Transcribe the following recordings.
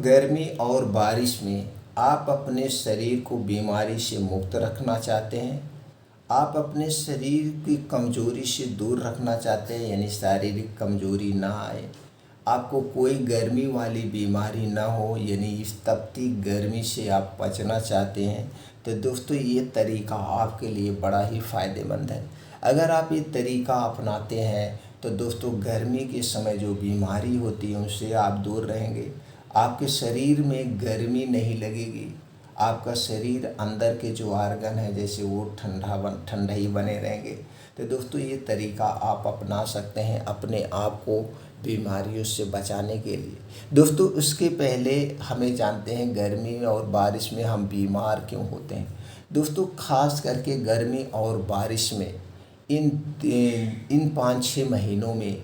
गर्मी और बारिश में आप अपने शरीर को बीमारी से मुक्त रखना चाहते हैं। आप अपने शरीर की कमज़ोरी से दूर रखना चाहते हैं, यानी शारीरिक कमज़ोरी ना आए, आपको कोई गर्मी वाली बीमारी ना हो, यानी इस तपती गर्मी से आप बचना चाहते हैं। तो दोस्तों, ये तरीका आपके लिए बड़ा ही फ़ायदेमंद है। अगर आप ये तरीका अपनाते हैं तो दोस्तों, गर्मी के समय जो बीमारी होती है उससे आप दूर रहेंगे। आपके शरीर में गर्मी नहीं लगेगी। आपका शरीर अंदर के जो आर्गन है जैसे वो ठंडा ही बने रहेंगे। तो दोस्तों, ये तरीका आप अपना सकते हैं अपने आप को बीमारियों से बचाने के लिए। दोस्तों, उसके पहले हमें जानते हैं गर्मी में और बारिश में हम बीमार क्यों होते हैं। दोस्तों, खास करके गर्मी और बारिश में इन 5-6 महीनों में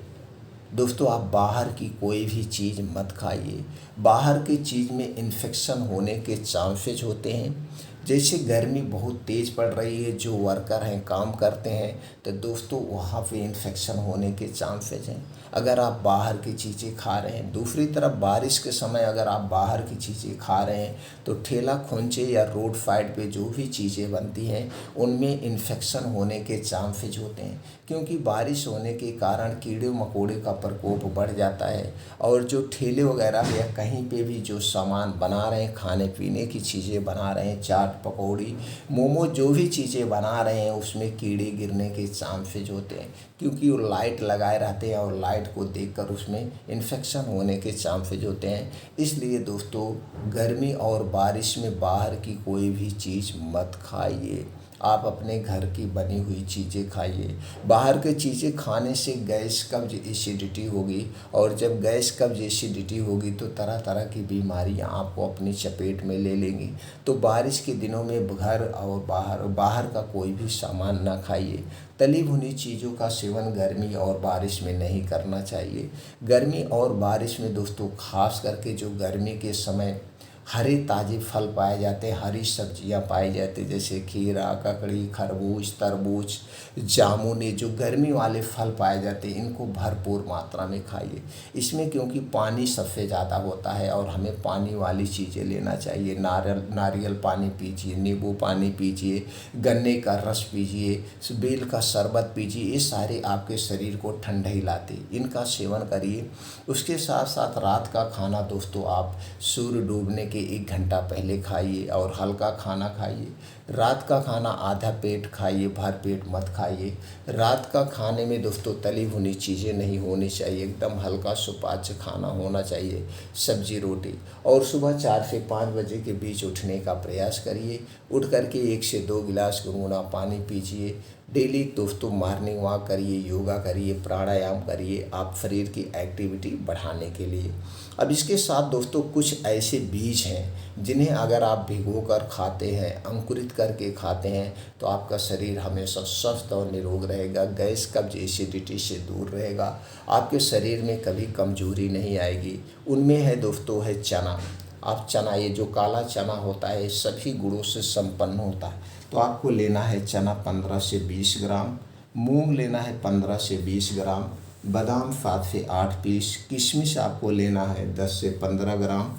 दोस्तों, आप बाहर की कोई भी चीज़ मत खाइए। बाहर की चीज़ में इन्फेक्शन होने के चांसेस होते हैं। जैसे गर्मी बहुत तेज़ पड़ रही है, जो वर्कर हैं काम करते हैं, तो दोस्तों वहाँ पे इन्फेक्शन होने के चांसेस हैं अगर आप बाहर की चीज़ें खा रहे हैं। दूसरी तरफ बारिश के समय अगर आप बाहर की चीज़ें खा रहे हैं तो ठेला खोंचे या रोड साइड पे जो भी चीज़ें बनती हैं उनमें इन्फेक्शन होने के चांसेस होते हैं, क्योंकि बारिश होने के कारण कीड़े मकोड़े का प्रकोप बढ़ जाता है। और जो ठेले वगैरह या कहीं पे भी जो सामान बना रहे हैं, खाने पीने की चीज़ें बना रहे हैं, चाट पकौड़ी मोमो जो भी चीज़ें बना रहे हैं उसमें कीड़े गिरने के चांसेस होते हैं, क्योंकि वो लाइट लगाए रहते हैं और लाइट को देखकर उसमें इन्फेक्शन होने के चांसेस होते हैं। इसलिए दोस्तों, गर्मी और बारिश में बाहर की कोई भी चीज़ मत खाइए। आप अपने घर की बनी हुई चीज़ें खाइए। बाहर की चीज़ें खाने से गैस कब्ज एसिडिटी होगी, और जब गैस कब्ज एसिडिटी होगी तो तरह तरह की बीमारियां आपको अपनी चपेट में ले लेंगी। तो बारिश के दिनों में घर और बाहर का कोई भी सामान ना खाइए। तली भुनी चीज़ों का सेवन गर्मी और बारिश में नहीं करना चाहिए। गर्मी और बारिश में दोस्तों, खास करके जो गर्मी के समय हरे ताज़े फल पाए जाते हैं, हरी सब्जियां पाई जाती हैं, जैसे खीरा, ककड़ी, खरबूज, तरबूज, जामुन, ये जो गर्मी वाले फल पाए जाते हैं इनको भरपूर मात्रा में खाइए। इसमें क्योंकि पानी सबसे ज़्यादा होता है और हमें पानी वाली चीज़ें लेना चाहिए। नारियल पानी पीजिए, नींबू पानी पीजिए, गन्ने का रस पीजिए, बेल का शरबत पीजिए। ये सारे आपके शरीर को ठंडई लाते, इनका सेवन करिए। उसके साथ साथ रात का खाना दोस्तों, आप सूर्य डूबने के 1 घंटा पहले खाइए और हल्का खाना खाइए। रात का खाना आधा पेट खाइए, भर पेट मत खाइए। रात का खाने में दोस्तों तली भुनी चीज़ें नहीं होनी चाहिए, एकदम हल्का सुपाच्य खाना होना चाहिए, सब्जी रोटी। और सुबह 4 से 5 बजे के बीच उठने का प्रयास करिए। उठ करके 1 से 2 गिलास गुनगुना पानी पीजिए। डेली दोस्तों मॉर्निंग वॉक करिए, योगा करिए, प्राणायाम करिए, आप शरीर की एक्टिविटी बढ़ाने के लिए। अब इसके साथ दोस्तों कुछ ऐसे बीज हैं जिन्हें अगर आप भिगो कर खाते हैं, अंकुरित करके खाते हैं, तो आपका शरीर हमेशा स्वस्थ और निरोग रहेगा, गैस कब्ज एसिडिटी से दूर रहेगा, आपके शरीर में कभी कमजोरी नहीं आएगी। उनमें है दोस्तों है चना। आप चना, ये जो काला चना होता है सभी गुणों से संपन्न होता है, तो आपको लेना है चना 15 से 20 ग्राम, मूंग लेना है 15 से 20 ग्राम, बादाम 7 से 8 पीस, किशमिश आपको लेना है 10 से 15 ग्राम,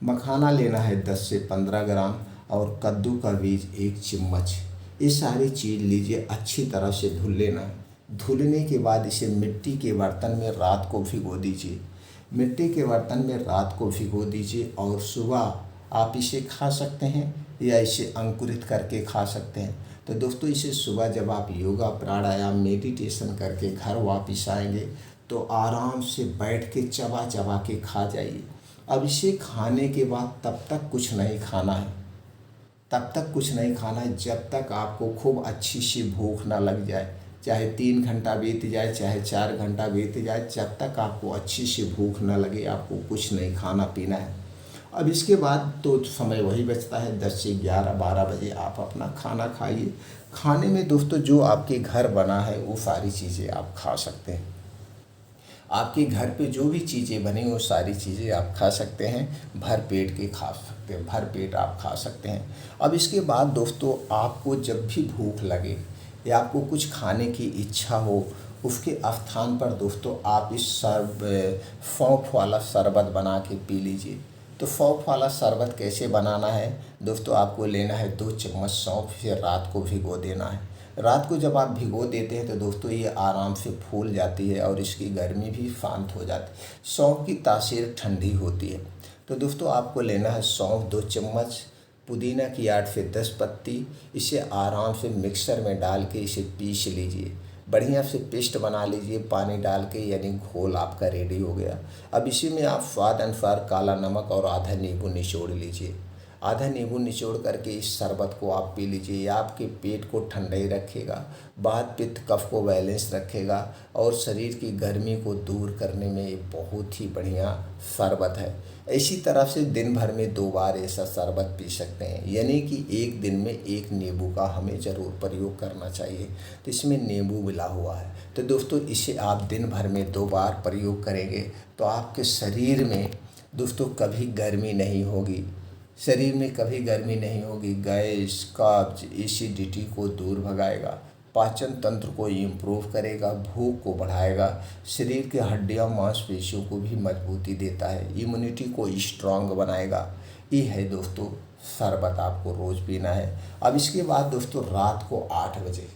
मखाना लेना है 10 से 15 ग्राम, और कद्दू का बीज 1 चम्मच। ये सारी चीज़ लीजिए, अच्छी तरह से धुल लेना है। धुलने के बाद इसे मिट्टी के बर्तन में रात को भिगो दीजिए। मिट्टी के बर्तन में रात को भिगो दीजिए और सुबह आप इसे खा सकते हैं या इसे अंकुरित करके खा सकते हैं। तो दोस्तों, इसे सुबह जब आप योगा, प्राणायाम, मेडिटेशन करके घर वापस आएंगे तो आराम से बैठ के चबा चबा के खा जाइए। अब इसे खाने के बाद तब तक कुछ नहीं खाना है, तब तक कुछ नहीं खाना है जब तक आपको खूब अच्छी सी भूख ना लग जाए। चाहे 3 घंटा बीत जाए, चाहे 4 घंटा बीत जाए, जब तक आपको अच्छी सी भूख ना लगे आपको कुछ नहीं खाना पीना है। अब इसके बाद तो समय वही बचता है 10 से 11-12 बजे आप अपना खाना खाइए। खाने में दोस्तों जो आपके घर बना है वो सारी चीज़ें आप खा सकते हैं। आपके घर पे जो भी चीज़ें बनी वो सारी चीज़ें आप खा सकते हैं, भर पेट के खा सकते हैं, भर पेट आप खा सकते हैं। अब इसके बाद दोस्तों, आपको जब भी भूख लगे या आपको कुछ खाने की इच्छा हो, उसके स्थान पर दोस्तों आप इस सौंफ वाला शरबत बना के पी लीजिए। तो सौंफ वाला शरबत कैसे बनाना है दोस्तों, आपको लेना है 2 चम्मच सौंफ, इसे रात को भिगो देना है। रात को जब आप भिगो देते हैं तो दोस्तों ये आराम से फूल जाती है और इसकी गर्मी भी शांत हो जाती है। सौंफ की तासीर ठंडी होती है। तो दोस्तों आपको लेना है सौंफ 2 चम्मच, पुदीना की 8 से 10 पत्ती। इसे आराम से मिक्सर में डाल के इसे पीस लीजिए, बढ़िया से पेस्ट बना लीजिए पानी डाल के, यानी घोल आपका रेडी हो गया। अब इसी में आप स्वाद अनुसार काला नमक और आधा नींबू निचोड़ लीजिए। आधा नींबू निचोड़ करके इस शरबत को आप पी लीजिए। यह आपके पेट को ठंडा ही रखेगा, वात पित्त कफ को बैलेंस रखेगा और शरीर की गर्मी को दूर करने में ये बहुत ही बढ़िया शरबत है। इसी तरह से दिन भर में 2 बार ऐसा शरबत पी सकते हैं, यानी कि एक दिन में 1 नींबू का हमें ज़रूर प्रयोग करना चाहिए। तो इसमें नींबू मिला हुआ है। तो दोस्तों इसे आप दिन भर में 2 बार प्रयोग करेंगे तो आपके शरीर में दोस्तों कभी गर्मी नहीं होगी, शरीर में कभी गर्मी नहीं होगी। गैस, कब्ज, एसिडिटी को दूर भगाएगा, पाचन तंत्र को इम्प्रूव करेगा, भूख को बढ़ाएगा, शरीर के हड्डियां मांसपेशियों को भी मजबूती देता है, इम्यूनिटी को स्ट्रांग बनाएगा। ये है दोस्तों शरबत, आपको रोज़ पीना है। अब इसके बाद दोस्तों रात को 8 बजे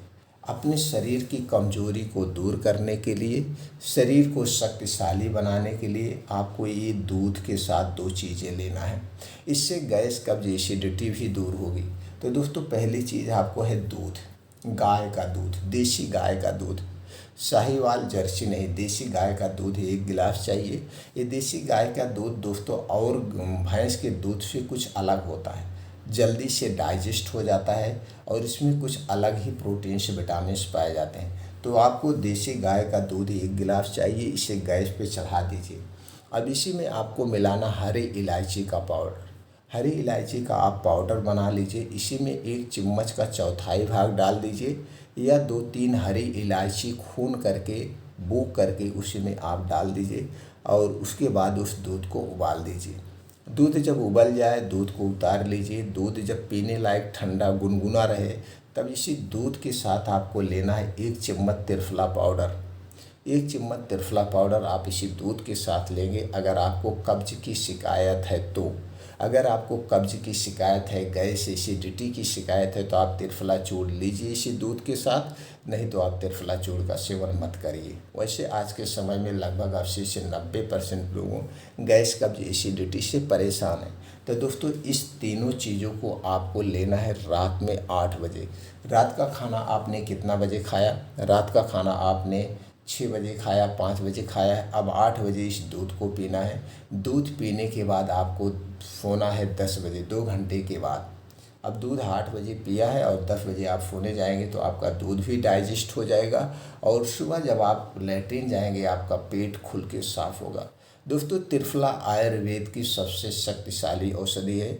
अपने शरीर की कमजोरी को दूर करने के लिए, शरीर को शक्तिशाली बनाने के लिए आपको ये दूध के साथ 2 चीज़ें लेना है। इससे गैस, कब्ज, एसिडिटी भी दूर होगी। तो दोस्तों पहली चीज़ आपको है दूध, गाय का दूध, देसी गाय का दूध, साहिवाल जर्सी नहीं, देसी गाय का दूध 1 गिलास चाहिए। ये देसी गाय का दूध दोस्तों और भैंस के दूध से कुछ अलग होता है, जल्दी से डाइजेस्ट हो जाता है और इसमें कुछ अलग ही प्रोटीन्स, विटामिन्स पाए जाते हैं। तो आपको देसी गाय का दूध 1 गिलास चाहिए। इसे गैस पे चढ़ा दीजिए। अब इसी में आपको मिलाना हरी इलायची का पाउडर। हरी इलायची का आप पाउडर बना लीजिए। इसी में 1 चम्मच का चौथाई भाग डाल दीजिए, या 2-3 हरी इलायची खून करके, बूक करके उसी में आप डाल दीजिए और उसके बाद उस दूध को उबाल दीजिए। दूध जब उबल जाए दूध को उतार लीजिए। दूध जब पीने लायक ठंडा गुनगुना रहे तब इसी दूध के साथ आपको लेना है 1 चम्मच त्रिफला पाउडर। 1 चम्मच त्रिफला पाउडर आप इसी दूध के साथ लेंगे। अगर आपको कब्ज की शिकायत है तो, अगर आपको कब्ज की शिकायत है, गैस, एसिडिटी की शिकायत है तो आप त्रिफला चूर्ण लीजिए इसी दूध के साथ, नहीं तो आप त्रिफला चूर्ण का सेवन मत करिए। वैसे आज के समय में लगभग 80 से 90% लोगों गैस, कब्ज, एसिडिटी से परेशान हैं। तो दोस्तों इस तीनों चीज़ों को आपको लेना है रात में 8 बजे। रात का खाना आपने कितना बजे खाया? रात का खाना आपने 6 बजे खाया, 5 बजे खाया है। अब 8 बजे इस दूध को पीना है। दूध पीने के बाद आपको सोना है 10 बजे, 2 घंटे के बाद। अब दूध 8 बजे पिया है और 10 बजे आप सोने जाएंगे तो आपका दूध भी डाइजेस्ट हो जाएगा और सुबह जब आप लेटरिन जाएंगे आपका पेट खुल के साफ होगा। दोस्तों त्रिफला आयुर्वेद की सबसे शक्तिशाली औषधि है।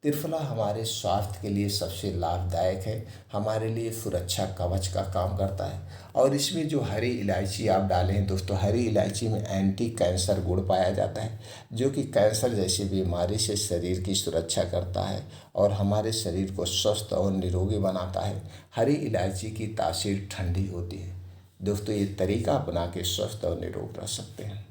त्रिफला हमारे स्वास्थ्य के लिए सबसे लाभदायक है, हमारे लिए सुरक्षा कवच का काम करता है। और इसमें जो हरी इलायची आप डालें दोस्तों, हरी इलायची में एंटी कैंसर गुण पाया जाता है जो कि कैंसर जैसी बीमारी से शरीर की सुरक्षा करता है और हमारे शरीर को स्वस्थ और निरोगी बनाता है। हरी इलायची की तासीर ठंडी होती है। दोस्तों ये तरीका अपना के स्वस्थ और निरोग रह सकते हैं।